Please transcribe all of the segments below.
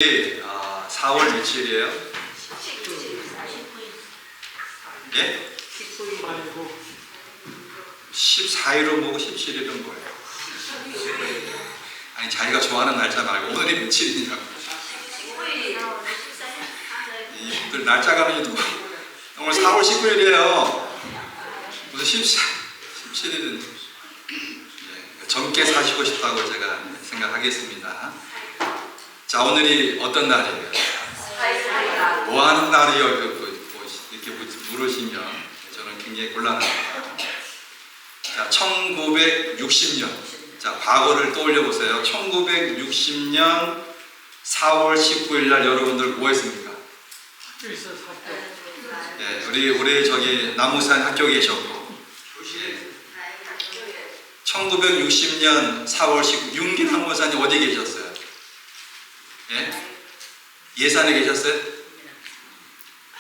4월 며칠이에요? 예? 19일 아니고 14일은 뭐고 17일은 뭐예요? 아니 자기가 좋아하는 날짜 말고 오늘이 며칠이냐고. 이들 날짜 가면이 누구? 오늘 4월 19일이에요. 무슨 17일은 젊게 사시고 싶다고 제가 생각하겠습니다. 자, 오늘이 어떤 날이에요? 뭐 하는 날이요? 이렇게 물으시면 저는 굉장히 곤란합니다. 자, 1960년. 자, 과거를 떠올려 보세요. 1960년 4월 19일 날 여러분들 뭐 했습니까? 학교 있어서 학교. 예, 우리 저기 남우산 학교 계셨고. 1960년 4월 19일 윤기 남우산이 어디 계셨어요? 예? 예산에 계셨어요?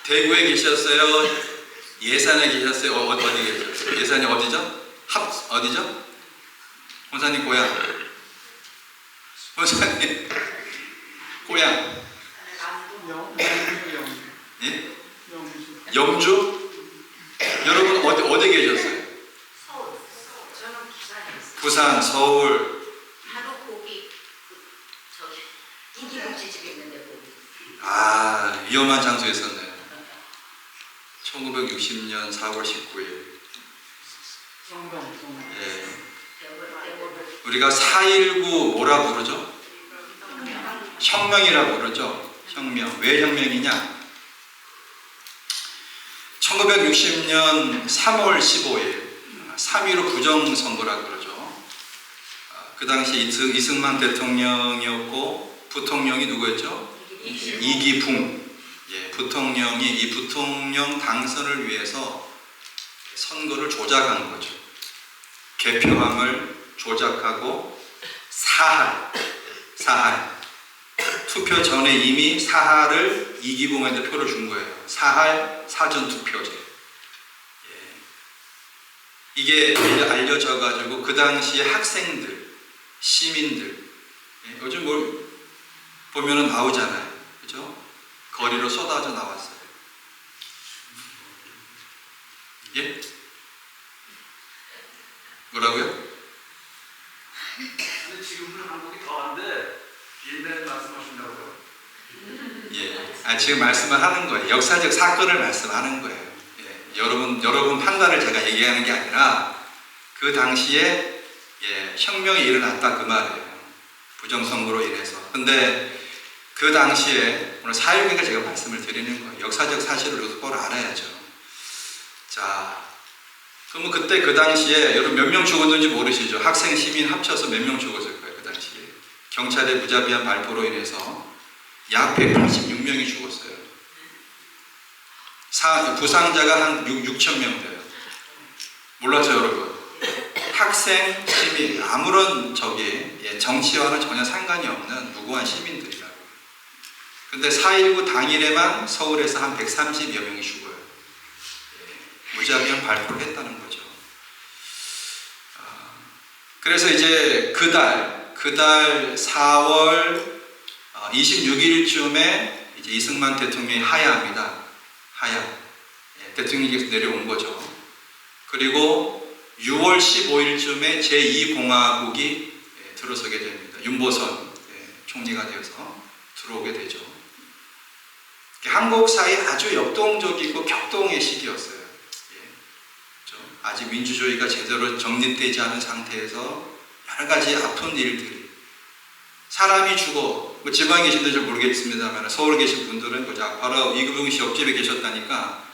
대구에 계셨어요? 예산에 계셨어요? 어디 계셨어요? 예산이 어디죠? 어디죠? 권사님 고향. 권사님 고향. 예? 영주? 여러분 어디 계셨어요? 저는 부산에서. 부산, 서울. 하루 고기 저기 인기국지집에 있는데 고기. 위험한 장소에 있었네요. 1960년 4월 19일. 예. 우리가 4.19 뭐라 부르죠? 혁명이라 부르죠. 혁명. 왜 혁명이냐? 1960년 3월 15일 3.15 부정선거라 그러죠. 그 당시 이승만 대통령이었고 부통령이 누구였죠? 이기붕. 예, 부통령이 이 부통령 당선을 위해서 선거를 조작한 거죠. 개표함을 조작하고 사할. 투표 전에 이미 사할을 이기붕한테 표를 준 거예요. 사할 사전투표제. 예. 이게 알려져가지고 그 당시에 학생들, 시민들, 예. 요즘 뭘 보면은 나오잖아요. 그죠? 거리로 쏟아져 나왔어요. 예? 뭐라고요? 근데 지금은 한국이 더한데 옛날 말씀하신다고요? 예. 지금 말씀을 하는 거예요. 역사적 사건을 말씀하는 거예요. 예. 여러분 판단을 제가 얘기하는 게 아니라 그 당시에 혁명이 일어났다 그 말이에요. 부정선거로 인해서. 근데 그 당시에 오늘 4.19니까 제가 말씀을 드리는 거예요. 역사적 사실을 똑바로 알아야죠. 자, 그러면 그때 그 당시에 여러분 몇 명 죽었는지 모르시죠? 학생, 시민 합쳐서 몇 명 죽었을 거예요. 그 당시에. 경찰의 무자비한 발포로 인해서 약 186명이 죽었어요. 부상자가 한 6천 명 돼요. 몰랐죠, 여러분? 학생, 시민, 아무런 정치와는 전혀 상관이 없는 무고한 시민들이라고. 근데 4.19 당일에만 서울에서 한 130여 명이 죽어요. 무자비한 발표를 했다는 거죠. 그래서 이제 그달 4월 26일쯤에 이제 이승만 대통령이 하야합니다. 대통령께서 내려온 거죠. 그리고 6월 15일쯤에 제2공화국이 들어서게 됩니다. 윤보선 총리가 되어서 들어오게 되죠. 한국 사회에 아주 역동적이고 격동의 시기였어요. 아직 민주주의가 제대로 정립되지 않은 상태에서 여러 가지 아픈 일들이 사람이 죽어 지방에 계신 분들은 모르겠습니다만 서울에 계신 분들은 바로 이기붕 씨 옆집에 계셨다니까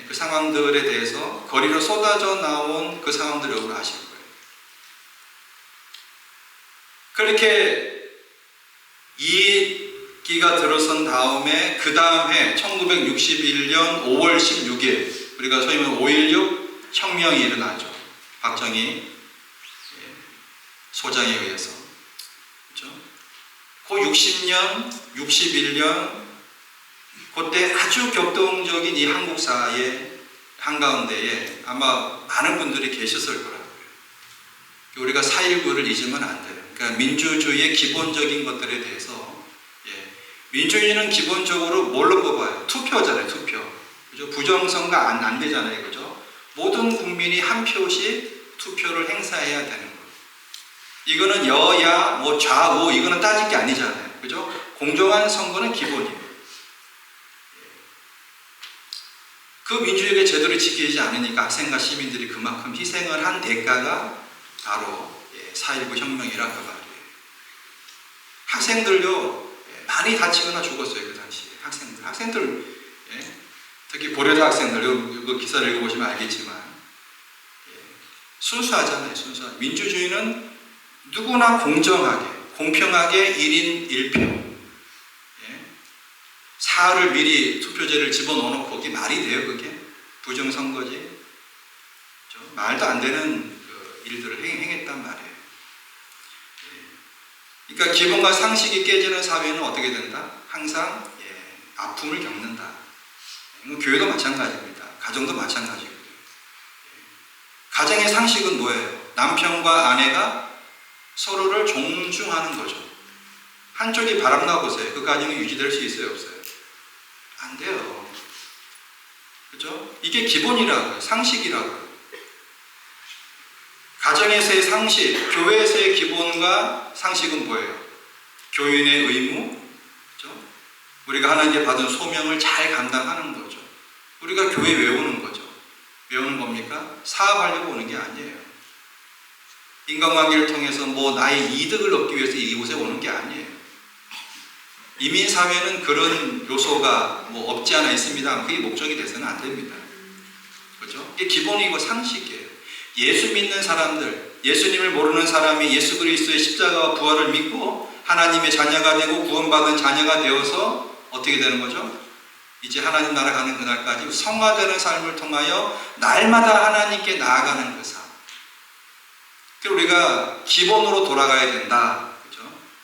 그 상황들에 대해서 거리로 쏟아져 나온 그 상황들을 여러분 아실 거예요. 그렇게 이 기가 들어선 다음에 그 다음 해 1961년 5월 16일 우리가 소위 말하는 5.16 혁명이 일어나죠. 박정희 소장에 의해서. 그렇죠? 그 60년, 61년 그때 아주 격동적인 이 한국 사회 한가운데에 아마 많은 분들이 계셨을 거라고요. 우리가 4.19를 잊으면 안 돼요. 그러니까 민주주의의 기본적인 것들에 대해서 민주주의는 기본적으로 뭘로 뽑아요? 투표잖아요, 투표. 그죠? 부정선거 안 되잖아요, 그죠? 모든 국민이 한 표씩 투표를 행사해야 되는 거예요. 이거는 여야, 뭐 좌우, 이거는 따질 게 아니잖아요, 그죠? 공정한 선거는 기본이에요. 그 민주주의가 제대로 지키지 않으니까 학생과 시민들이 그만큼 희생을 한 대가가 바로 4.19 혁명이라 그 말이에요. 학생들요 많이 다치거나 죽었어요, 그 당시에. 학생들 특히 고려대 학생들, 이거 기사를 읽어보시면 알겠지만 순수하잖아요, 순수하게. 민주주의는 누구나 공정하게, 공평하게 1인 1표. 사흘을 미리 투표제를 집어넣어놓고 그게 말이 돼요, 그게? 부정선거지. 말도 안 되는 그 일들을 행했단 말이에요. 그러니까 기본과 상식이 깨지는 사회는 어떻게 된다? 항상 아픔을 겪는다. 교회도 마찬가지입니다. 가정도 마찬가지고요. 가정의 상식은 뭐예요? 남편과 아내가 서로를 존중하는 거죠. 한쪽이 바람나 보세요. 그 가정이 유지될 수 있어요, 없어요? 안 돼요. 그죠? 이게 기본이라고요. 상식이라고요. 가정에서의 상식, 교회에서의 기본과 상식은 뭐예요? 교인의 의무, 그죠? 우리가 하나님께 받은 소명을 잘 감당하는 거죠. 우리가 교회 왜 오는 거죠? 왜 오는 겁니까? 사업하려고 오는 게 아니에요. 인간관계를 통해서 뭐 나의 이득을 얻기 위해서 이곳에 오는 게 아니에요. 이민사회는 그런 요소가 뭐 없지 않아 있습니다. 그게 목적이 돼서는 안 됩니다. 그렇죠? 이게 기본이고 상식이에요. 예수 믿는 사람들, 예수님을 모르는 사람이 예수 그리스도의 십자가와 부활을 믿고 하나님의 자녀가 되고 구원받은 자녀가 되어서 어떻게 되는 거죠? 이제 하나님 나라 가는 그날까지 성화되는 삶을 통하여 날마다 하나님께 나아가는 그 삶. 우리가 기본으로 돌아가야 된다. 그죠?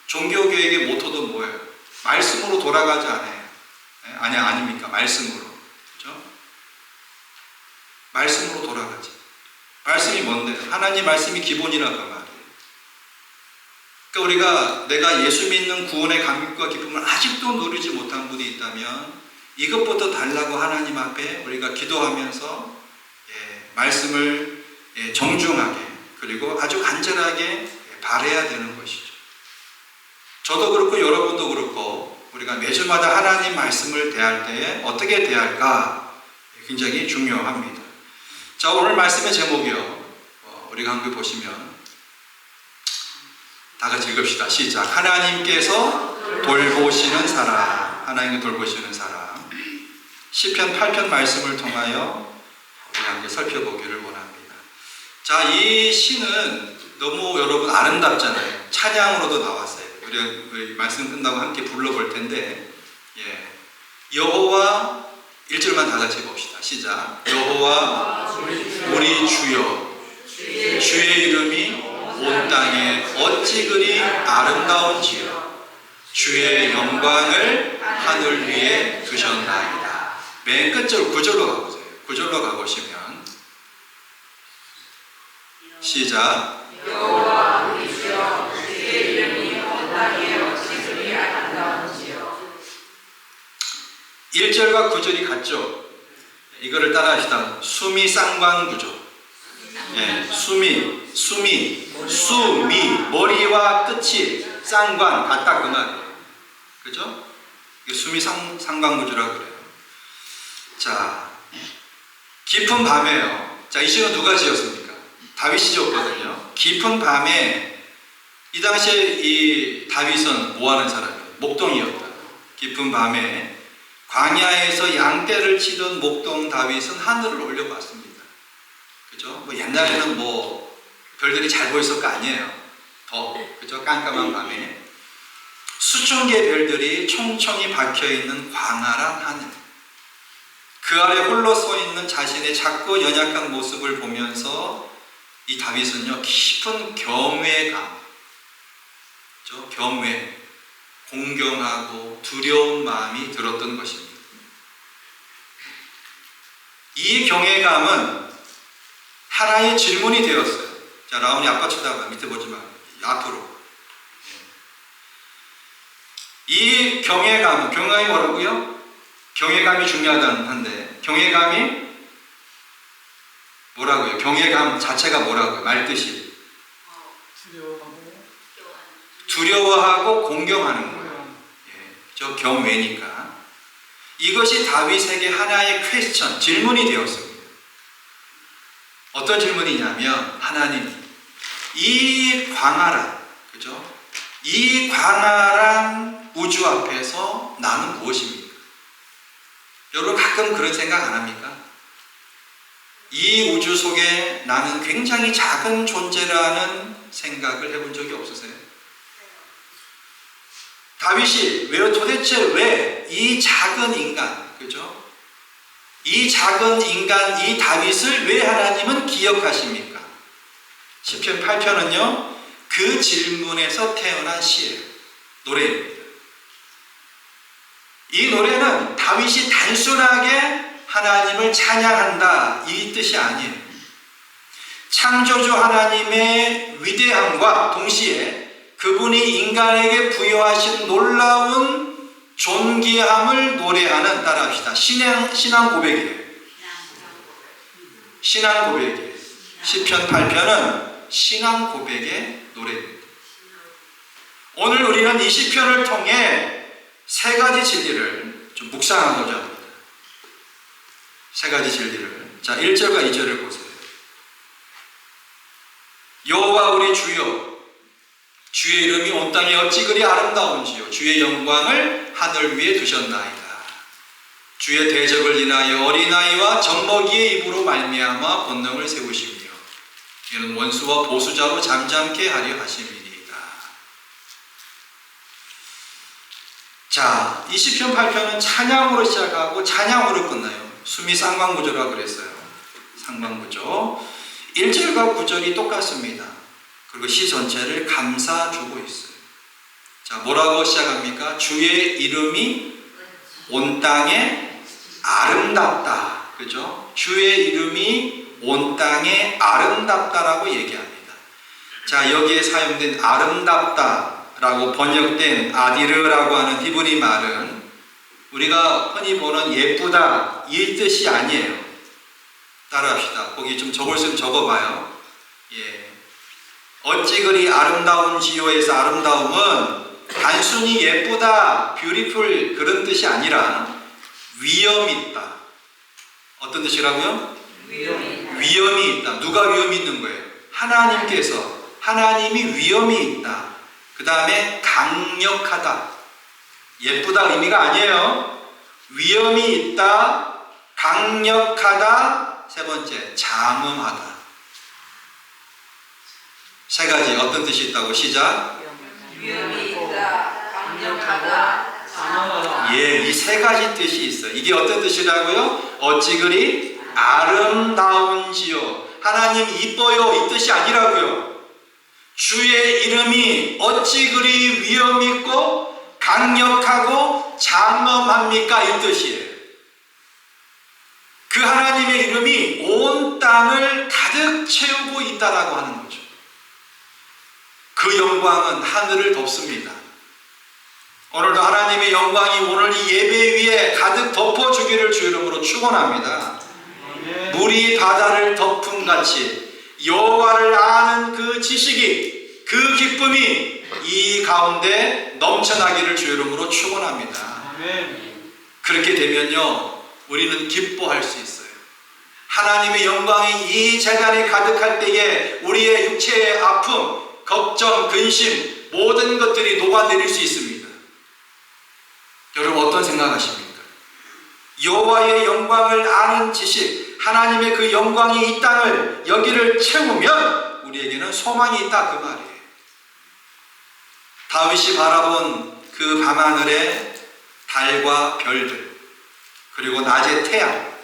종교교육의 모토도 뭐예요? 말씀으로 돌아가지 않아요. 아닙니까? 말씀으로. 그죠? 말씀으로 돌아가지. 말씀이 뭔데? 하나님 말씀이 기본이라고 말이에요. 그러니까 우리가 내가 예수 믿는 구원의 감격과 기쁨을 아직도 누리지 못한 분이 있다면 이것부터 달라고 하나님 앞에 우리가 기도하면서 말씀을 정중하게 그리고 아주 간절하게 바라야 되는 것이죠. 저도 그렇고 여러분도 그렇고 우리가 매주마다 하나님 말씀을 대할 때에 어떻게 대할까 굉장히 중요합니다. 자, 오늘 말씀의 제목이요. 우리가 한번 보시면 다 같이 읽읍시다. 시작. 하나님께서 돌보시는 사람. 하나님께 돌보시는 사람. 시편 8편 말씀을 통하여 우리 함께 살펴보기를 원합니다. 자, 이 시는 너무 여러분 아름답잖아요. 찬양으로도 나왔어요. 우리 말씀 끝나고 함께 불러볼 텐데, 여호와 1절만 다 같이 봅시다. 시작. 여호와 우리 주여, 주의 이름이 온 땅에 어찌 그리 아름다운지요. 주의 영광을 하늘 위에 두셨나이다. 맨 끝절 9절로 가보세요. 9절로 가보시면 시작. 여호와 우리 주여, 주의 이름이 온 땅에 어찌 그리 아름다운지요. 1절과 9절이 같죠? 이거를 따라 합시다. 수미 쌍관 구조. 수미, 머리와 끝이 쌍관 같다 그 말이에요. 그죠? 수미 쌍관 구조라고 그래요. 자, 깊은 밤에요. 자, 이 시는 누가 지었습니까? 다윗이 지었거든요. 깊은 밤에 이 당시에 이 다윗은 뭐 하는 사람이에요? 목동이었다. 깊은 밤에 광야에서 양떼를 치던 목동 다윗은 하늘을 올려봤습니다. 그죠? 뭐 옛날에는 뭐 별들이 잘 보였을 거 아니에요. 그죠? 깜깜한 밤에 수천 개의 별들이 총총이 박혀 있는 광활한 하늘. 그 아래 홀로 서 있는 자신의 작고 연약한 모습을 보면서 이 다윗은요 깊은 겸외감, 그죠? 겸외, 공경하고 두려운 마음이 들었던 것입니다. 이 경외감은 하나의 질문이 되었어요. 자, 라온이 아빠 쳐다봐. 밑에 보지 마. 앞으로. 이 경외감이 뭐라고요? 경외감이 중요하다는데 경외감이 뭐라고요? 경외감 자체가 뭐라고요? 말뜻이 두려워하고 공경하는 거예요. 저 경외니까. 이것이 다윗에게 하나의 퀘스천, 질문이 되었습니다. 어떤 질문이냐면 하나님, 이 광활한, 그죠? 이 광활한 우주 앞에서 나는 무엇입니까? 여러분 가끔 그런 생각 안 합니까? 이 우주 속에 나는 굉장히 작은 존재라는 생각을 해본 적이 없으세요? 다윗이 도대체 왜 이 작은 인간, 그죠? 이 작은 인간, 이 다윗을 왜 하나님은 기억하십니까? 시편 8편은요, 그 질문에서 태어난 시예요. 노래입니다. 이 노래는 다윗이 단순하게 하나님을 찬양한다, 이 뜻이 아니에요. 창조주 하나님의 위대함과 동시에 그분이 인간에게 부여하신 놀라운 존귀함을 노래하는, 따라합시다, 신앙 고백이에요. 신앙 고백이에요. 시편 8편은 신앙 고백의 노래입니다. 오늘 우리는 이 시편을 통해 세 가지 진리를 좀 묵상하고자 합니다. 세 가지 진리를. 자, 1절과 2절을 보세요. 여호와 우리 주여, 주의 이름이 온 땅에 어찌 그리 아름다운지요. 주의 영광을 하늘 위에 두셨나이다. 주의 대적을 인하여 어린아이와 젖먹이의 입으로 말미암아 권능을 세우시며 이는 원수와 보수자로 잠잠케 하려 하심이니이다. 자, 이 시편 8편은 찬양으로 시작하고 찬양으로 끝나요. 숨이 상관구조라 그랬어요. 상관구조. 1절과 9절이 똑같습니다. 그리고 시 전체를 감싸주고 있어요. 자, 뭐라고 시작합니까? 주의 이름이 온 땅에 아름답다. 그죠? 주의 이름이 온 땅에 아름답다라고 얘기합니다. 자, 여기에 사용된 아름답다라고 번역된 아디르라고 하는 히브리 말은 우리가 흔히 보는 예쁘다 이 뜻이 아니에요. 따라합시다. 거기 좀 적을 수 있으면 적어봐요. 예. 어찌 그리 아름다운지요에서 아름다움은 단순히 예쁘다, 뷰티풀 그런 뜻이 아니라 위엄이 있다. 어떤 뜻이라고요? 위엄이 있다. 누가 위엄이 있는 거예요? 하나님께서. 하나님이 위엄이 있다. 그 다음에 강력하다. 예쁘다 의미가 아니에요. 위엄이 있다, 강력하다, 세 번째 장엄하다. 세 가지 어떤 뜻이 있다고? 시작. 위험이 있다, 강력하다, 장엄하다. 예, 이 세 가지 뜻이 있어요. 이게 어떤 뜻이라고요? 어찌 그리 아름다운지요. 하나님 이뻐요 이 뜻이 아니라고요. 주의 이름이 어찌 그리 위엄 있고 강력하고 장엄합니까 이 뜻이에요. 그 하나님의 이름이 온 땅을 가득 채우고 있다라고 하는 거죠. 그 영광은 하늘을 덮습니다. 오늘도 하나님의 영광이 오늘 이 예배 위에 가득 덮어주기를 주 이름으로 축원합니다. 물이 바다를 덮음같이 여호와를 아는 그 지식이, 그 기쁨이 이 가운데 넘쳐나기를 주 이름으로 축원합니다. 그렇게 되면요, 우리는 기뻐할 수 있어요. 하나님의 영광이 이 재단에 가득할 때에 우리의 육체의 아픔, 걱정, 근심 모든 것들이 녹아내릴 수 있습니다. 여러분 어떤 생각하십니까? 여호와의 영광을 아는 지식, 하나님의 그 영광이 이 땅을 여기를 채우면 우리에게는 소망이 있다 그 말이에요. 다윗이 바라본 그 밤하늘의 달과 별들, 그리고 낮의 태양,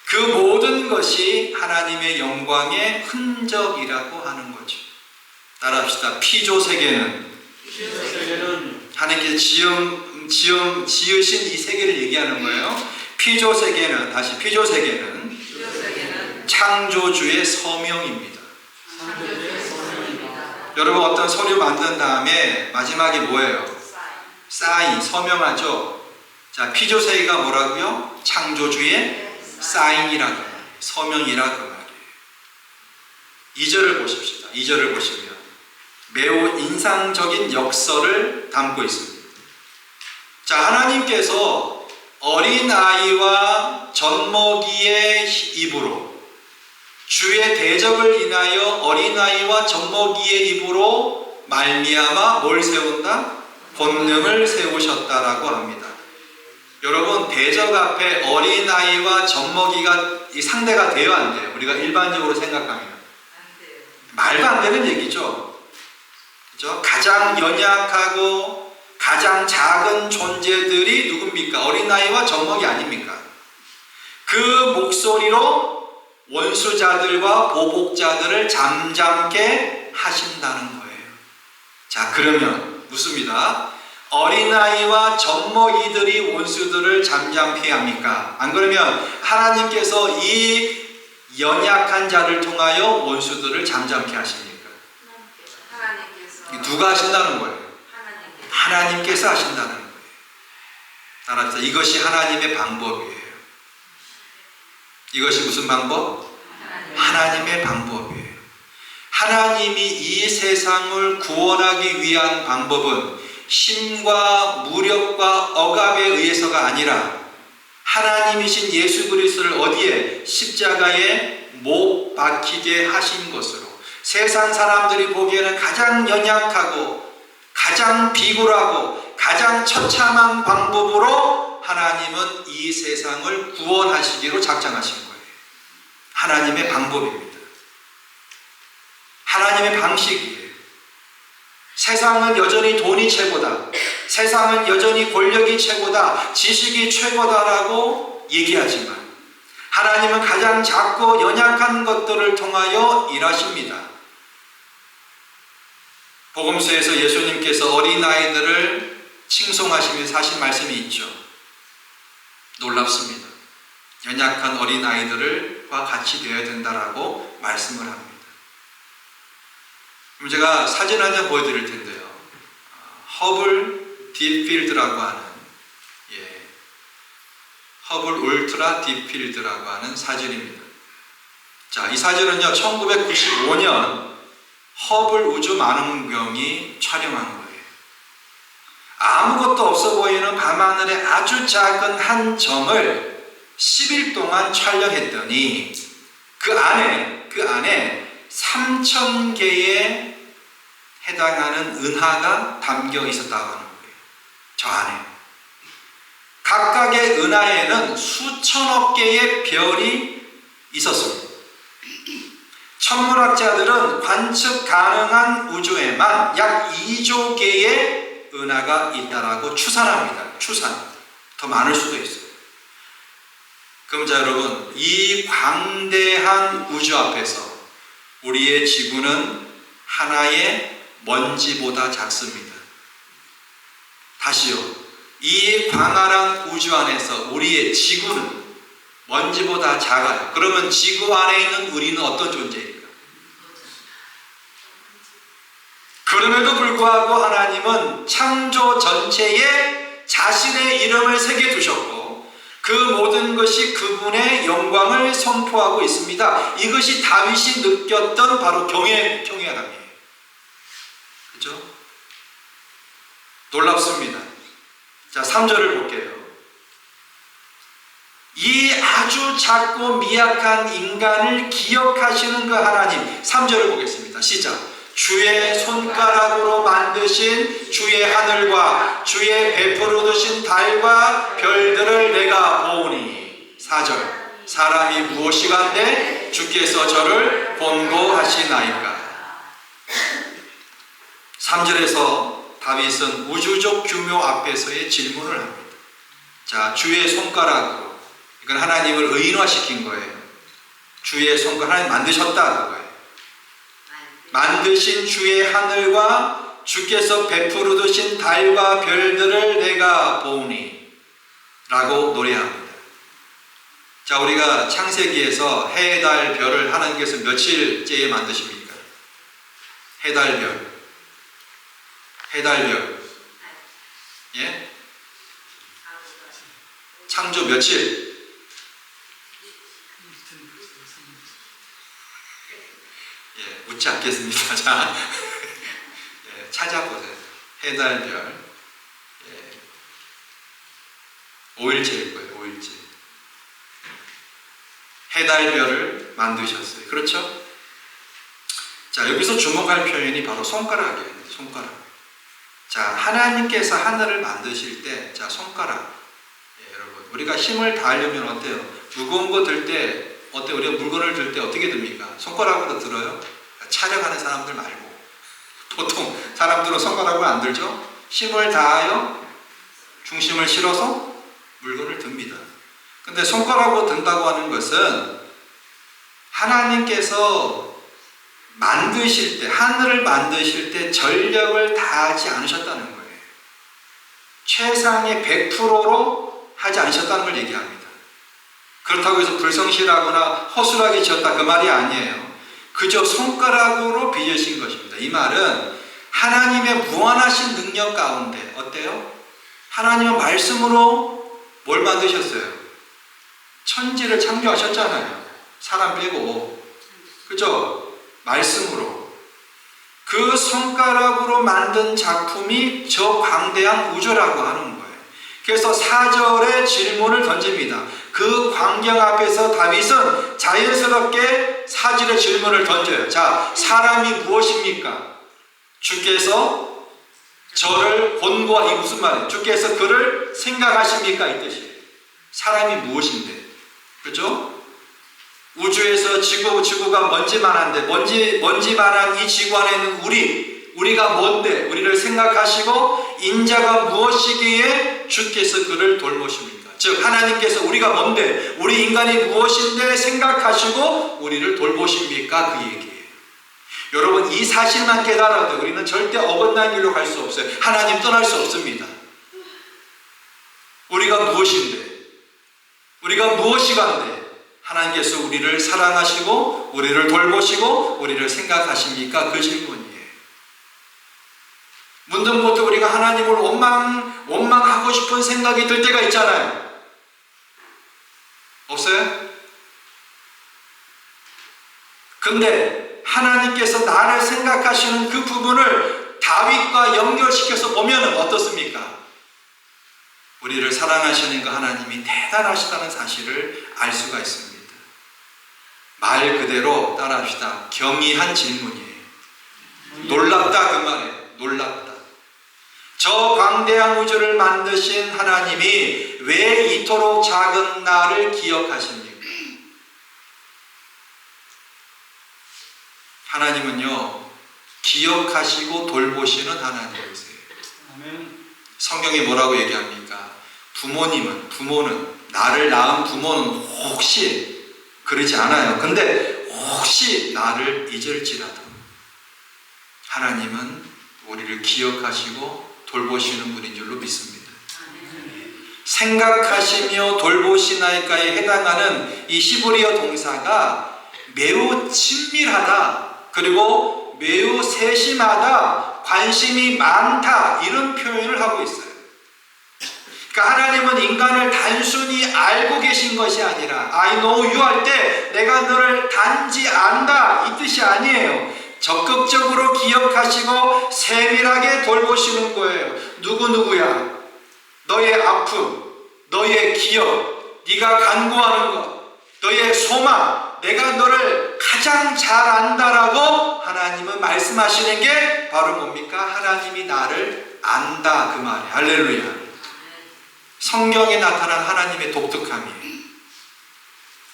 그 모든 것이 하나님의 영광의 흔적이라고 하는 거죠. 따라합시다. 피조 세계는 하나님께서 지으신 이 세계를 얘기하는 거예요. 피조 세계는, 다시 피조 세계는 창조주의 서명입니다. 여러분 어떤 서류 만든 다음에 마지막에 뭐예요? 사인, 서명하죠. 자, 피조세계가 뭐라고요? 창조주의 사인이라고 말이에요. 서명이라고 말이에요. 2절을 보십시다. 2절을 보시면 매우 인상적인 역설을 담고 있습니다. 자, 하나님께서 어린아이와 젖먹이의 입으로, 주의 대접을 인하여 어린아이와 젖먹이의 입으로 말미암아 뭘 세운다? 권능을 세우셨다라고 합니다. 여러분, 대접 앞에 어린아이와 젖먹이가 상대가 돼요, 안 돼요? 우리가 일반적으로 생각하면 말도 안 되는 얘기죠. 그죠? 가장 연약하고 가장 작은 존재들이 누굽니까? 어린아이와 젖먹이 아닙니까? 그 목소리로 원수자들과 보복자들을 잠잠케 하신다는 거예요. 자, 그러면 묻습니다. 어린아이와 젖먹이들이 원수들을 잠잠케 합니까? 안 그러면 하나님께서 이 연약한 자를 통하여 원수들을 잠잠케 하십니까? 하나님께서 누가 하신다는 거예요? 하나님께서 하신다는 거예요. 따라서 이것이 하나님의 방법이에요. 이것이 무슨 방법? 하나님의 방법이에요. 하나님이 이 세상을 구원하기 위한 방법은 힘과 무력과 억압에 의해서가 아니라 하나님이신 예수 그리스도를 어디에? 십자가에 못 박히게 하신 것으로, 세상 사람들이 보기에는 가장 연약하고 가장 비굴하고 가장 처참한 방법으로 하나님은 이 세상을 구원하시기로 작정하신 거예요. 하나님의 방법입니다. 하나님의 방식이에요. 세상은 여전히 돈이 최고다, 세상은 여전히 권력이 최고다, 지식이 최고다라고 얘기하지만 하나님은 가장 작고 연약한 것들을 통하여 일하십니다. 복음서에서 예수님께서 어린아이들을 칭송하시면서 하신 말씀이 있죠. 놀랍습니다. 연약한 어린아이들과 같이 되어야 된다라고 말씀을 합니다. 그럼 제가 사진 한 장 보여드릴 텐데요. 허블 딥필드라고 하는, 허블 울트라 딥필드라고 하는 사진입니다. 자, 이 사진은요, 1995년 허블 우주 망원경이 촬영한 거예요. 아무것도 없어 보이는 밤하늘의 아주 작은 한 점을 10일 동안 촬영했더니 그 안에 3,000개에 해당하는 은하가 담겨 있었다고 하는 거예요. 저 안에. 각각의 은하에는 수천억 개의 별이 있었습니다. 천문학자들은 관측 가능한 우주에만 약 2조 개의 은하가 있다라고 추산합니다. 추산. 더 많을 수도 있어요. 그럼 자, 여러분, 이 광대한 우주 앞에서 우리의 지구는 하나의 먼지보다 작습니다. 다시요. 이 광활한 우주 안에서 우리의 지구는 먼지보다 작아요. 그러면 지구 안에 있는 우리는 어떤 존재입니까? 그럼에도 불구하고 하나님은 창조 전체에 자신의 이름을 새겨두셨고 그 모든 것이 그분의 영광을 선포하고 있습니다. 이것이 다윗이 느꼈던 바로 경외감이에요. 그렇죠? 놀랍습니다. 자, 3절을 볼게요. 이 아주 작고 미약한 인간을 기억하시는 그 하나님. 3절을 보겠습니다. 시작. 주의 손가락으로 만드신 주의 하늘과 주의 베풀어 두신 달과 별들을 내가 보오니. 4절. 사람이 무엇이간데 주께서 저를 본고하시나이까. 3절에서 다윗은 우주적 규모 앞에서의 질문을 합니다. 자, 주의 손가락으로, 이건 하나님을 의인화시킨 거예요. 주의 손가락, 하나님 만드셨다 그거예요. 만드신 주의 하늘과 주께서 베풀어 두신 달과 별들을 내가 보오니 라고 노래합니다. 자, 우리가 창세기에서 해, 달, 별을 하나님께서 며칠째에 만드십니까? 해, 달, 별. 해, 달, 별. 예? 창조 며칠? 예, 묻지 않겠습니다. 자, 예, 찾아보세요. 해달별. 예, 5일째일 거예요. 5일째. 해달별을 만드셨어요. 그렇죠? 자, 여기서 주목할 표현이 바로 손가락이에요. 손가락. 자, 하나님께서 하늘을 만드실 때, 자, 손가락. 예, 여러분, 우리가 힘을 다하려면 어때요? 무거운 거 들 때, 어때요? 우리가 물건을 들 때 어떻게 듭니까? 손가락으로 들어요? 촬영하는 사람들 말고. 보통 사람들은 손가락으로 안 들죠? 힘을 다하여 중심을 실어서 물건을 듭니다. 근데 손가락으로 든다고 하는 것은 하나님께서 만드실 때, 하늘을 만드실 때 전력을 다하지 않으셨다는 거예요. 최상의 100%로 하지 않으셨다는 걸 얘기합니다. 그렇다고 해서 불성실하거나 허술하게 지었다 그 말이 아니에요. 그저 손가락으로 빚으신 것입니다. 이 말은 하나님의 무한하신 능력 가운데 어때요? 하나님은 말씀으로 뭘 만드셨어요? 천지를 창조하셨잖아요. 사람 빼고. 그죠? 말씀으로. 그 손가락으로 만든 작품이 저 광대한 우주라고 하는 거예요. 그래서 4절에 질문을 던집니다. 그 광경 앞에서 다윗은 자연스럽게 4절에 질문을 던져요. 자, 사람이 무엇입니까? 주께서 저를 본고하, 이 무슨 말이에요? 주께서 그를 생각하십니까? 이 뜻이에요. 사람이 무엇인데? 그죠? 우주에서 지구가 먼지만한데, 먼지만한 이 지구 안에 있는 우리가 뭔데? 우리를 생각하시고, 인자가 무엇이기에 주께서 그를 돌보십니까? 즉, 하나님께서 우리가 뭔데? 우리 인간이 무엇인데 생각하시고, 우리를 돌보십니까? 그 얘기예요. 여러분, 이 사실만 깨달아도 우리는 절대 어긋난 길로 갈 수 없어요. 하나님 떠날 수 없습니다. 우리가 무엇인데? 우리가 무엇이간데? 하나님께서 우리를 사랑하시고 우리를 돌보시고 우리를 생각하십니까? 그 질문이에요. 문득문득 우리가 하나님을 원망하고 싶은 생각이 들 때가 있잖아요. 없어요? 근데 하나님께서 나를 생각하시는 그 부분을 다윗과 연결시켜서 보면 어떻습니까? 우리를 사랑하시는 그 하나님이 대단하시다는 사실을 알 수가 있습니다. 말 그대로 따라합시다. 경이한 질문이에요. 놀랍다 그 말이에요. 놀랍다. 저 광대한 우주를 만드신 하나님이 왜 이토록 작은 나를 기억하십니까? 하나님은요, 기억하시고 돌보시는 하나님이세요. 성경이 뭐라고 얘기합니까? 부모는 나를 낳은 부모는 혹시 그러지 않아요. 근데 혹시 나를 잊을지라도 하나님은 우리를 기억하시고 돌보시는 분인 줄로 믿습니다. 생각하시며 돌보시나이까에 해당하는 이 히브리어 동사가 매우 친밀하다, 그리고 매우 세심하다, 관심이 많다, 이런 표현을 하고 있어요. 그러니까 하나님은 인간을 단순히 알고 계신 것이 아니라 I know you 할 때 내가 너를 단지 안다 이 뜻이 아니에요. 적극적으로 기억하시고 세밀하게 돌보시는 거예요. 누구야? 너의 아픔, 너의 기억, 네가 간구하는 것, 너의 소망, 내가 너를 가장 잘 안다라고 하나님은 말씀하시는 게 바로 뭡니까? 하나님이 나를 안다 그 말이에요. 할렐루야. 성경에 나타난 하나님의 독특함이에요.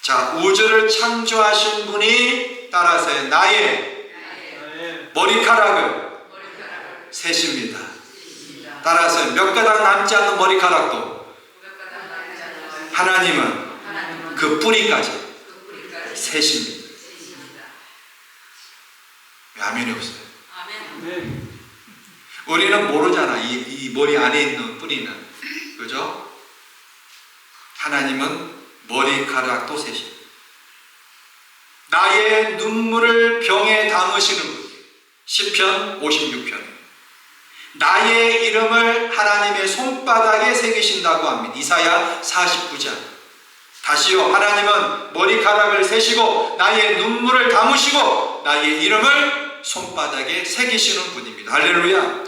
자, 우주를 창조하신 분이 따라서 나의 머리카락을 세십니다. 따라서 몇 가닥 남지 않는 머리카락도 하나님은 그 뿌리까지 세십니다. 왜 아멘이 없어요? 우리는 모르잖아. 이 머리 안에 있는 뿌리는. 그죠? 하나님은 머리카락도 세십니다. 나의 눈물을 병에 담으시는 분. 시편 56편. 나의 이름을 하나님의 손바닥에 새기신다고 합니다. 이사야 49장. 다시요, 하나님은 머리카락을 세시고 나의 눈물을 담으시고 나의 이름을 손바닥에 새기시는 분입니다. 할렐루야.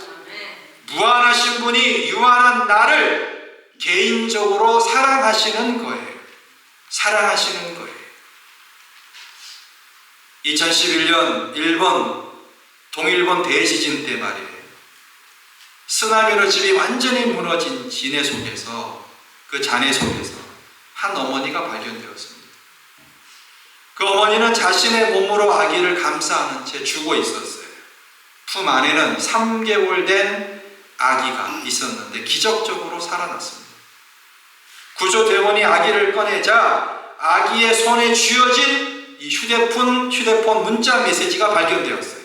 무한하신 분이 유한한 나를 개인적으로 사랑하시는 거예요. 사랑하시는 거예요. 2011년 동일본 대지진 때 말이에요. 쓰나미로 집이 완전히 무너진 진해 속에서, 그 잔해 속에서 한 어머니가 발견되었습니다. 그 어머니는 자신의 몸으로 아기를 감싸 안은 채 죽어 있었어요. 품 안에는 3개월 된 아기가 있었는데 기적적으로 살아났습니다. 구조대원이 아기를 꺼내자 아기의 손에 쥐어진 이 휴대폰 문자 메시지가 발견되었어요.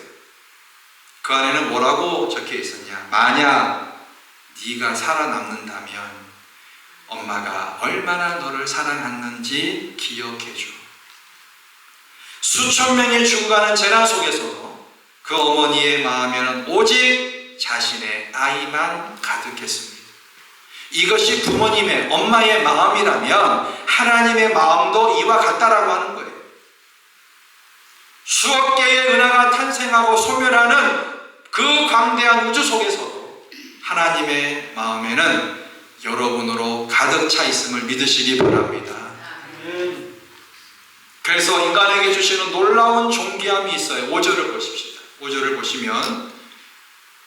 그 안에는 뭐라고 적혀 있었냐? 만약 네가 살아남는다면 엄마가 얼마나 너를 사랑했는지 기억해줘. 수천 명이 죽어가는 재난 속에서도 그 어머니의 마음에는 오직 자신의 아이만 가득했습니다. 이것이 부모님의, 엄마의 마음이라면 하나님의 마음도 이와 같다라고 하는 거예요. 수억 개의 은하가 탄생하고 소멸하는 그 광대한 우주 속에서도 하나님의 마음에는 여러분으로 가득 차 있음을 믿으시기 바랍니다. 그래서 인간에게 주시는 놀라운 존귀함이 있어요. 5절을 보십시다. 5절을 보시면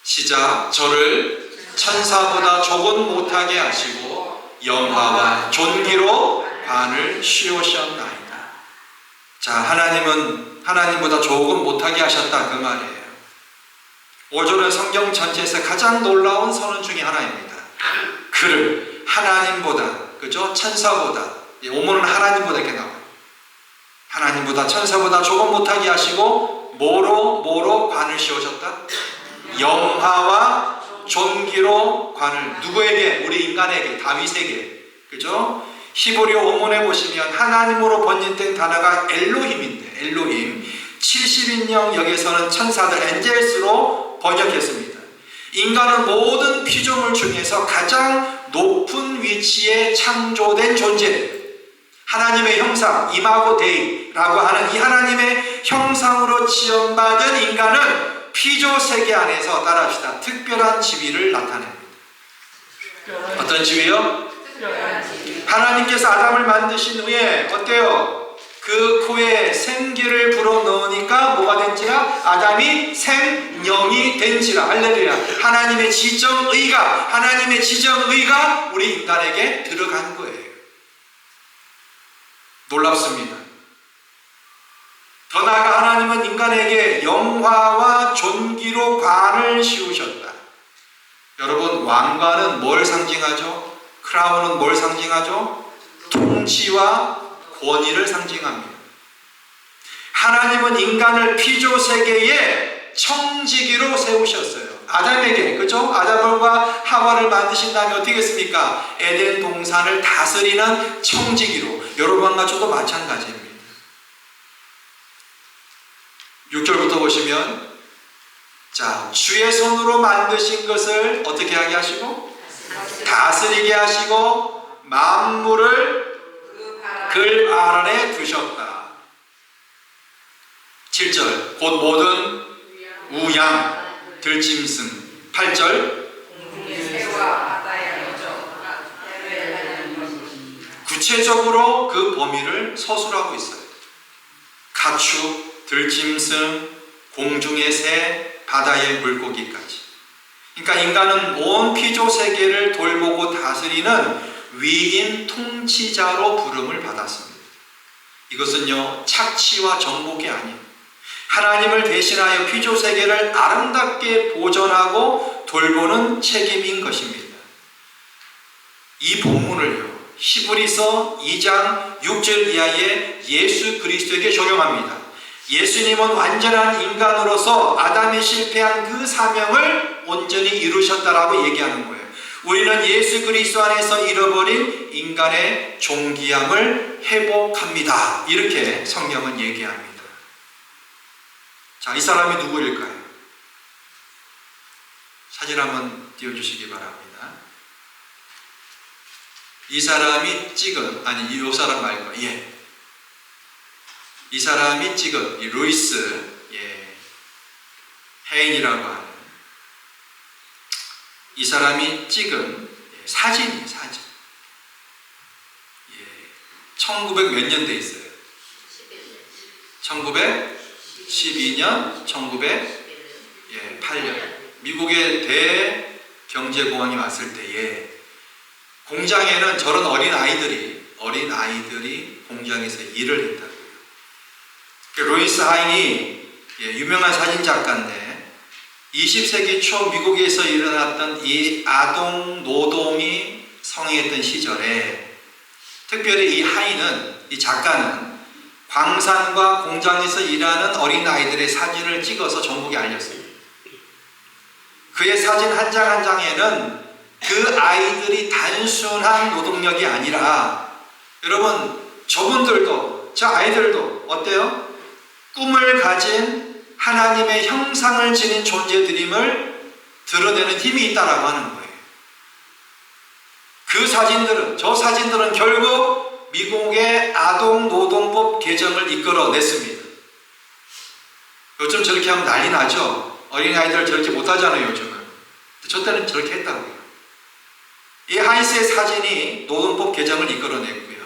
시작. 저를 천사보다 조금 못하게 하시고 영화와 존귀로 관을 씌우셨나이다. 자, 하나님은 하나님보다 조금 못하게 하셨다, 그 말이에요. 5절은 성경 전체에서 가장 놀라운 선언 중에 하나입니다. 그를 하나님보다, 그죠? 천사보다, 오문은 하나님보다 이렇게 나와요. 하나님보다, 천사보다 조금 못하게 하시고 뭐로 관을 씌우셨다? 영화와 존귀로 관을, 누구에게? 우리 인간에게, 다윗에게, 그죠? 히브리어 원문에 보시면 하나님으로 번역된 단어가 엘로힘인데, 엘로힘 70인령 여기서는 천사들 엔젤스로 번역했습니다. 인간은 모든 피조물 중에서 가장 높은 위치에 창조된 존재예요. 하나님의 형상, 이마고 데이라고 하는 이 하나님의 형상으로 지원받은 인간은 피조 세계 안에서, 따라합시다, 특별한 지위를 나타냅니다. 어떤 지위요? 하나님께서 아담을 만드신 후에 어때요? 그 코에 생기를 불어넣으니까 뭐가 된지라? 아담이 생명이 된지라. 할렐루야. 하나님의 지정의가 우리 인간에게 들어간 거예요. 놀랍습니다. 더 나아가 하나님은 인간에게 영화와 존귀로 관을 씌우셨다. 여러분, 왕관은 뭘 상징하죠? 크라운은 뭘 상징하죠? 통치와 권위를 상징합니다. 하나님은 인간을 피조 세계에 청지기로 세우셨어요. 아담에게, 그죠? 아담과 하와를 만드신 다음에 어떻게 했습니까? 에덴 동산을 다스리는 청지기로. 여러분과 저도 마찬가지입니다. 6절부터 보시면, 자, 주의 손으로 만드신 것을 어떻게 하게 하시고? 다스리게 하시고 만물을 그 발 아래 두셨다. 7절, 곧 모든 우양, 들짐승. 8절, 구체적으로 그 범위를 서술하고 있어요. 가축, 들짐승, 공중의 새, 바다의 물고기까지. 그러니까 인간은 온 피조 세계를 돌보고 다스리는 위인 통치자로 부름을 받았습니다. 이것은요, 착취와 정복이 아니에요. 하나님을 대신하여 피조 세계를 아름답게 보존하고 돌보는 책임인 것입니다. 이 본문을요, 히브리서 2장 6절 이하의 예수 그리스도에게 적용합니다. 예수님은 완전한 인간으로서 아담이 실패한 그 사명을 온전히 이루셨다라고 얘기하는 거예요. 우리는 예수 그리스도 안에서 잃어버린 인간의 존귀함을 회복합니다. 이렇게 성경은 얘기합니다. 자, 이 사람이 누구일까요? 사진 한번 띄워주시기 바랍니다. 이 사람이 찍은, 아니 이 사람 말고, 이 사람이 찍은 이 루이스 헤인이라고 하는 이 사람이 찍은 사진이에요. 사진. 1900 몇 년대 있어요? 1912년, 1908년 미국의 대경제공황이 왔을 때에 공장에는 저런 어린 아이들이 공장에서 일을 했다고요. 루이스 하인이 유명한 사진 작가인데 20세기 초 미국에서 일어났던 이 아동 노동이 성행했던 시절에 특별히 이 하인은, 이 작가는 광산과 공장에서 일하는 어린 아이들의 사진을 찍어서 전국에 알렸습니다. 그의 사진 한 장 한 장에는 그 아이들이 단순한 노동력이 아니라, 여러분 저분들도, 저 아이들도 어때요? 꿈을 가진 하나님의 형상을 지닌 존재들임을 드러내는 힘이 있다라고 하는 거예요. 저 사진들은 결국 미국의 아동노동법 개정을 이끌어냈습니다. 요즘 저렇게 하면 난리 나죠? 어린아이들 저렇게 못하잖아요, 요즘은. 저 때는 저렇게 했다고요. 이 하이스의 사진이 노동법 개정을 이끌어냈고요.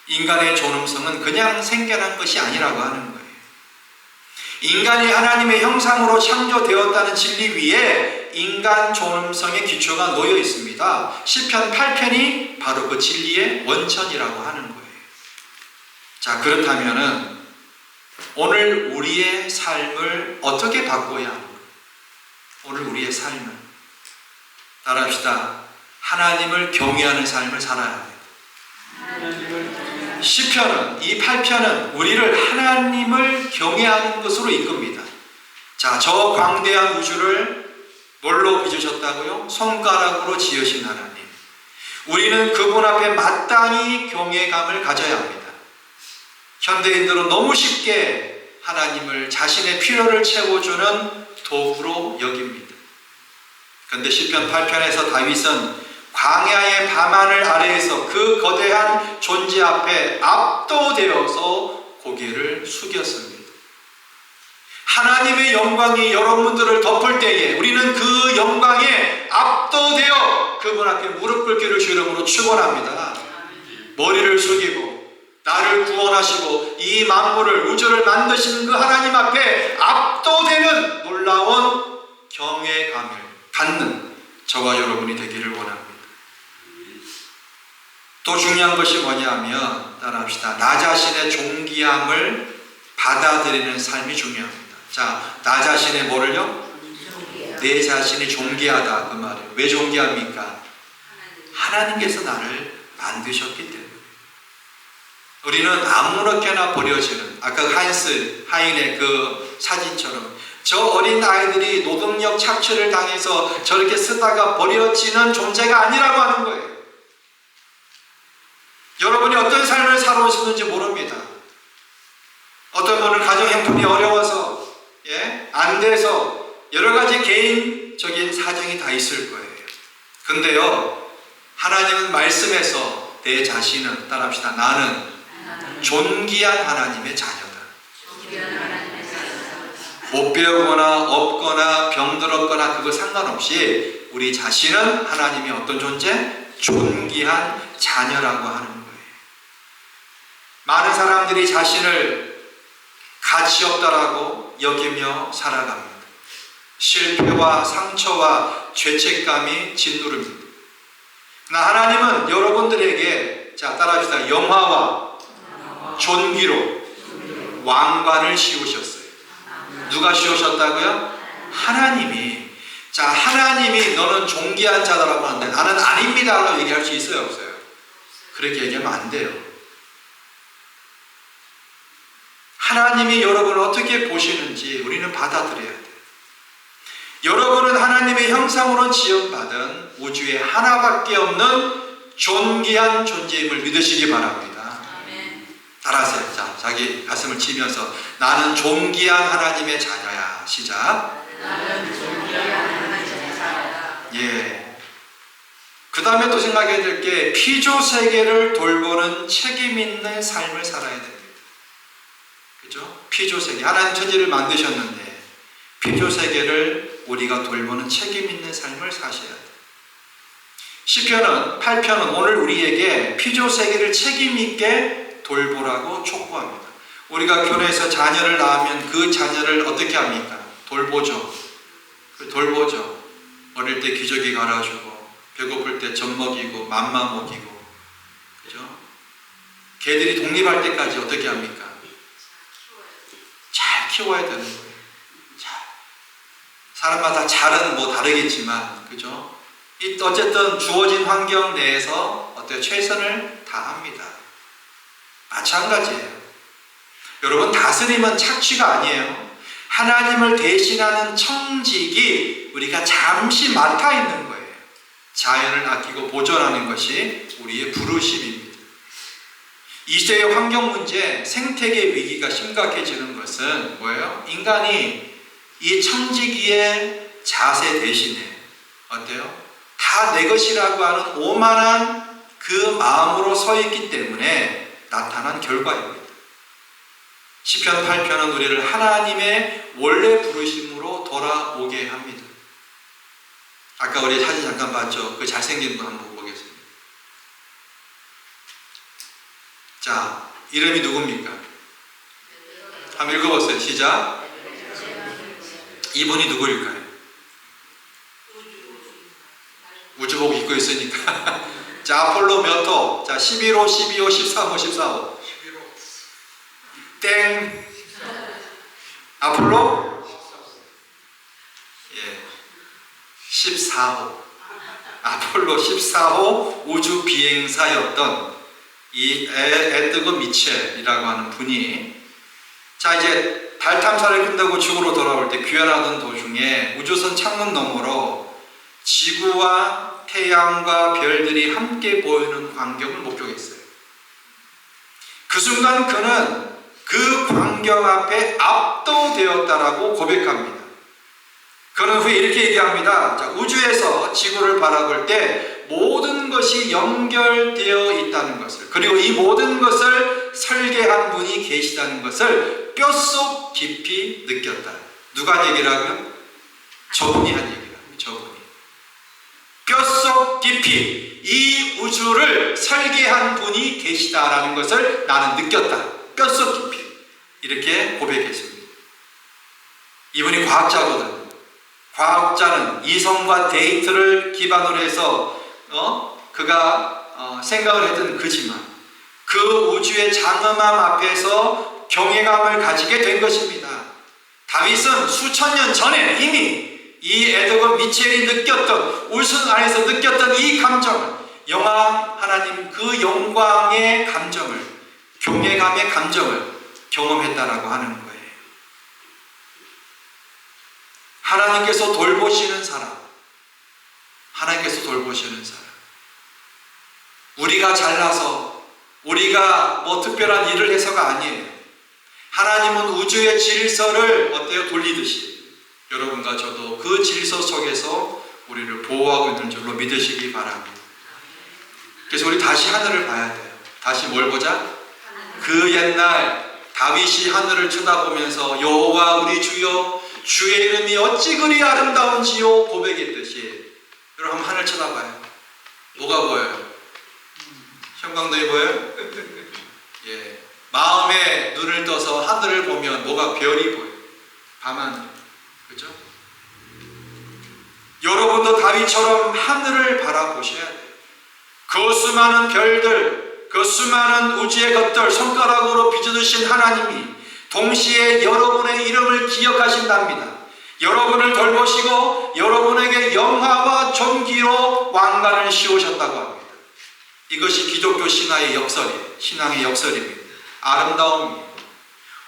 인간의 존엄성은 그냥 생겨난 것이 아니라고 하는 거예요. 인간이 하나님의 형상으로 창조되었다는 진리 위에 인간 존엄성의 기초가 놓여 있습니다. 시편 8편이 바로 그 진리의 원천이라고 하는 거예요. 자, 그렇다면은 오늘 우리의 삶을 어떻게 바꿔야 하는가? 오늘 우리의 삶을 따라합시다. 하나님을 경외하는 삶을 살아야 합니다. 시편은, 이 8편은 우리를 하나님을 경외하는 것으로 이끕니다. 자, 저 광대한 우주를 뭘로 빚으셨다고요? 손가락으로 지으신 하나님. 우리는 그분 앞에 마땅히 경외감을 가져야 합니다. 현대인들은 너무 쉽게 하나님을 자신의 필요를 채워주는 도구로 여깁니다. 그런데 시편 8편에서 다윗은 광야의 밤하늘 아래에서 그 거대한 존재 앞에 압도되어서 고개를 숙였습니다. 하나님의 영광이 여러분들을 덮을 때에 우리는 그 영광에 압도되어 그분 앞에 무릎 꿇기를 주 이름으로 축원합니다. 머리를 숙이고 나를 구원하시고 이 만물을, 우주를 만드신 그 하나님 앞에 압도되는 놀라운 경외감을 갖는 저와 여러분이 되기를 원합니다. 또 중요한 것이 뭐냐면, 따라합시다. 나 자신의 존귀함을 받아들이는 삶이 중요합니다. 자, 나 자신의 뭐를요? 내 자신이 존귀하다, 그 말이에요. 왜 존귀합니까? 하나님께서 나를 만드셨기 때문에. 우리는 아무렇게나 버려지는, 아까 하인스 하인의 그 사진처럼 저 어린 아이들이 노동력 착취를 당해서 저렇게 쓰다가 버려지는 존재가 아니라고 하는 거예요. 여러분이 어떤 삶을 살아오셨는지 모릅니다. 어떤 분은 가정 형편이 어려워서, 안 돼서 여러 가지 개인적인 사정이 다 있을 거예요. 근데요, 하나님은 말씀에서 내 자신은, 따라합시다. 나는 존귀한 하나님의 자녀다. 못 배우거나 없거나 병들었거나 그거 상관없이 우리 자신은 하나님의 어떤 존재? 존귀한 자녀라고 하는 거예요. 많은 사람들이 자신을 가치 없다라고 여기며 살아갑니다. 실패와 상처와 죄책감이 짓누릅니다. 그러나 하나님은 여러분들에게, 자, 따라합시다. 영화와 존귀로 왕관을 씌우셨어요. 누가 씌우셨다고요? 하나님이. 자, 하나님이 너는 존귀한 자다라고 하는데 나는 아닙니다 라고 얘기할 수 있어요, 없어요? 그렇게 얘기하면 안 돼요. 하나님이 여러분을 어떻게 보시는지 우리는 받아들여야 돼요. 여러분은 하나님의 형상으로 지음받은 우주에 하나밖에 없는 존귀한 존재임을 믿으시기 바랍니다. 따라하세요. 자, 자기 가슴을 치면서 나는 존귀한 하나님의 자녀야. 시작. 나는 존귀한 하나님의 자녀야. 예. 그 다음에 또 생각해야 될 게 피조 세계를 돌보는 책임 있는 삶을 살아야 됩니다. 그죠? 피조 세계. 하나님 천지를 만드셨는데 피조 세계를 우리가 돌보는 책임 있는 삶을 사셔야 돼요. 시편은 8편은 오늘 우리에게 피조 세계를 책임 있게 돌보라고 촉구합니다. 우리가 교회에서 자녀를 낳으면 그 자녀를 어떻게 합니까? 돌보죠. 돌보죠. 어릴 때 기저귀 갈아주고 배고플 때 젖 먹이고 맘마 먹이고, 그죠? 개들이 독립할 때까지 어떻게 합니까? 잘 키워야 되는 거예요. 잘. 사람마다 잘은 뭐 다르겠지만, 그죠? 어쨌든 주어진 환경 내에서 어때요? 최선을 다합니다. 마찬가지예요. 여러분, 다스림은 착취가 아니에요. 하나님을 대신하는 청직이 우리가 잠시 맡아 있는 거예요. 자연을 아끼고 보존하는 것이 우리의 부르심입니다. 이 시대의 환경 문제, 생태계 위기가 심각해지는 것은 뭐예요? 인간이 이 청지기의 자세 대신에 어때요? 다 내 것이라고 하는 오만한 그 마음으로 서 있기 때문에 나타난 결과입니다. 시편 8편은 우리를 하나님의 원래 부르심으로 돌아오게 합니다. 아까 우리 사진 잠깐 봤죠? 그 잘생긴 분 한번 보겠습니다. 자, 이름이 누굽니까? 한번 읽어보세요. 시작. 이분이 누구일까요? 우주복 입고 있으니까. 자, 아폴로 몇 호? 자, 11호, 12호, 13호, 14호. 11호. 땡. 아폴로? 예. 14호. 아폴로 14호 우주 비행사였던 이 에드거 미첼이라고 하는 분이, 자, 이제 달 탐사를 끝내고 지구로 돌아올 때 귀환하던 도중에 우주선 창문 너머로 지구와 태양과 별들이 함께 보이는 광경을 목격했어요. 그 순간 그는 그 광경 앞에 압도되었다라고 고백합니다. 그는 후에 이렇게 얘기합니다. 자, 우주에서 지구를 바라볼 때 모든 것이 연결되어 있다는 것을, 그리고 이 모든 것을 설계한 분이 계시다는 것을 뼛속 깊이 느꼈다. 누가 한 얘기를 하고요? 저분이 한 얘기를 합니다. 저분이. 뼛속 깊이 이 우주를 설계한 분이 계시다라는 것을 나는 느꼈다. 뼛속 깊이. 이렇게 고백했습니다. 이분이 과학자거든요. 과학자는 이성과 데이터를 기반으로 해서 그가 생각을 했던 그지만 그 우주의 장엄함 앞에서 경외감을 가지게 된 것입니다. 다윗은 수천 년 전에 이미 이 에드거 미첼이 느꼈던, 우승 안에서 느꼈던 이 감정을, 영광 하나님 그 영광의 감정을, 경외감의 감정을 경험했다라고 하는 거예요. 하나님께서 돌보시는 사람, 하나님께서 돌보시는 사람. 우리가 잘나서 우리가 뭐 특별한 일을 해서가 아니에요. 하나님은 우주의 질서를 어때요? 돌리듯이 여러분과 저도 그 질서 속에서 우리를 보호하고 있는 줄로 믿으시기 바랍니다. 그래서 우리 다시 하늘을 봐야 돼요. 다시 뭘 보자? 그 옛날 다윗이 하늘을 쳐다보면서 여호와 우리 주여 주의 이름이 어찌 그리 아름다운지요 고백했듯이, 여러분 한번 하늘 쳐다봐요. 뭐가 보여요? 형광등이 보여요? 예. 마음에 눈을 떠서 하늘을 보면 뭐가 별이 보여요. 밤하늘. 그죠? 여러분도 다윗처럼 하늘을 바라보셔야 돼요. 그 수많은 별들, 그 수많은 우주의 것들 손가락으로 빚어주신 하나님이 동시에 여러분의 이름을 기억하신답니다. 여러분을 돌보시고 여러분에게 영화와 존귀로 왕관을 씌우셨다고 합니다. 이것이 기독교 신앙의 역설이에요. 신앙의 역설입니다. 아름다움이에요.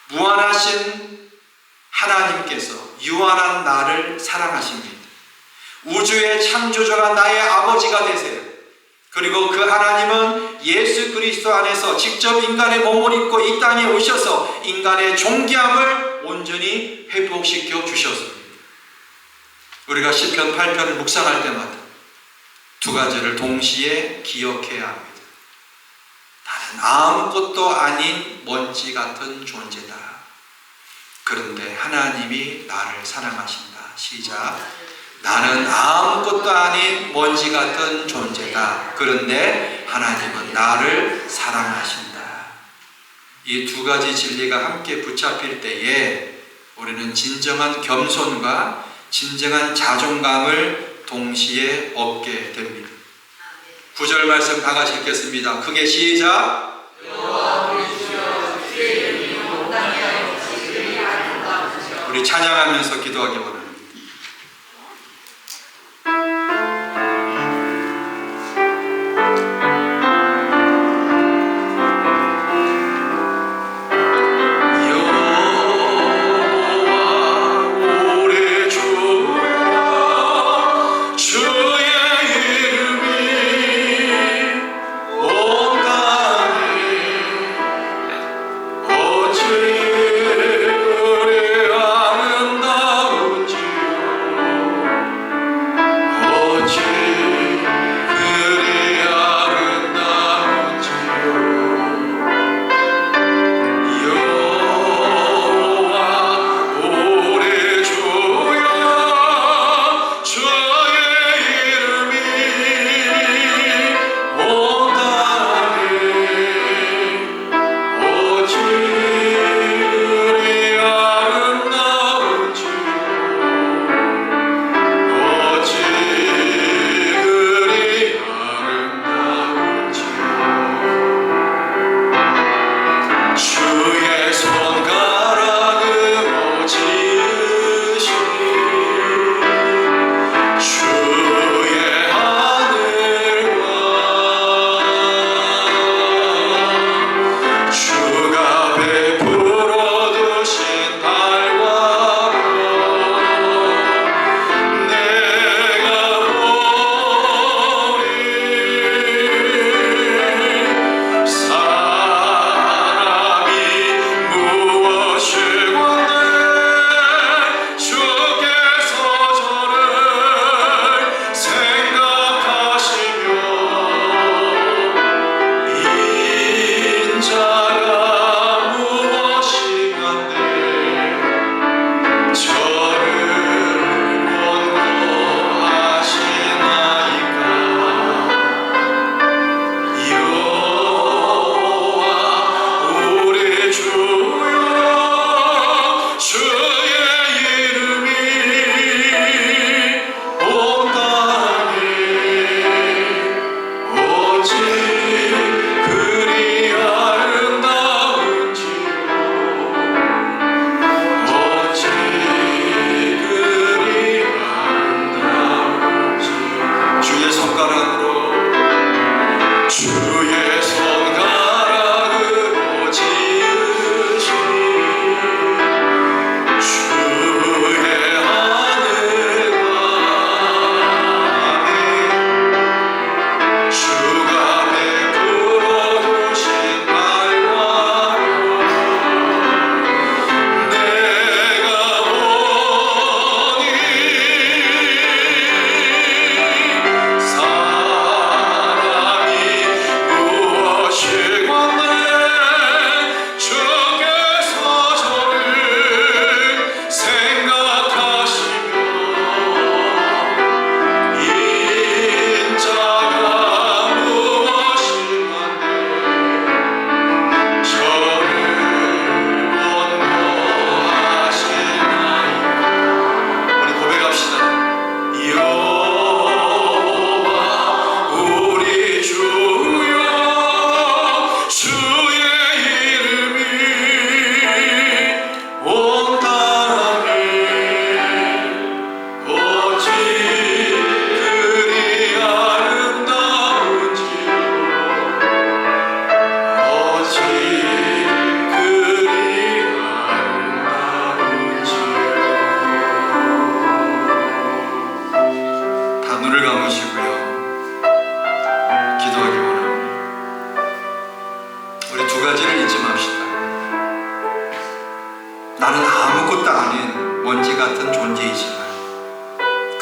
무한하신 하나님께서 유한한 나를 사랑하십니다. 우주의 창조주가 나의 아버지가 되세요. 그리고 그 하나님은 예수 그리스도 안에서 직접 인간의 몸을 입고 이 땅에 오셔서 인간의 존귀함을 온전히 회복시켜 주셨습니다. 우리가 시편 8편을 묵상할 때마다 두 가지를 동시에 기억해야 합니다. 나는 아무것도 아닌 먼지 같은 존재다. 그런데 하나님이 나를 사랑하신다. 시작. 나는 아무것도 아닌 먼지 같은 존재다. 그런데 하나님은 나를 사랑하신다. 이 두 가지 진리가 함께 붙잡힐 때에 우리는 진정한 겸손과 진정한 자존감을 동시에 얻게 됩니다. 9절 말씀 다 같이 읽겠습니다. 크게 시작. 우리 찬양하면서 기도하기 원합니다.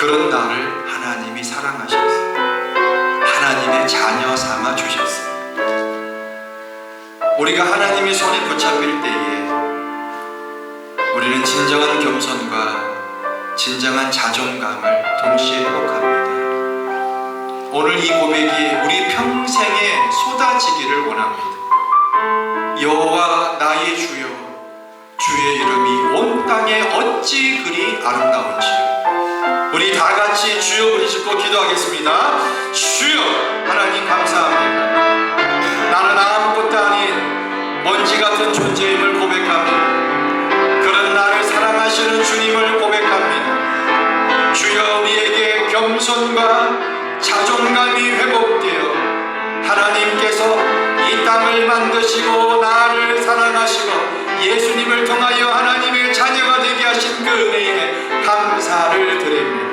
그런 나를 하나님이 사랑하셔서 하나님의 자녀 삼아 주셨습니다. 우리가 하나님의 손에 붙잡힐 때에 우리는 진정한 겸손과 진정한 자존감을 동시에 회복합니다. 오늘 이 고백이 우리 평생에 쏟아지기를 원합니다. 여호와 나의 주여, 주의 이름이 온 땅에 어찌 그리 아름다운지. 우리 다 같이 주여 부르짖고 기도하겠습니다. 주여, 하나님 감사합니다. 나는 아무것도 아닌 먼지 같은 존재임을 고백합니다. 그런 나를 사랑하시는 주님을 고백합니다. 주여, 우리에게 겸손과 자존감이 회복되어 하나님께서 이 땅을 만드시고 나를 사랑하시고 예수님을 통하여 하나님의 자녀가 되게 하신 그 은혜에 감사를 드립니다.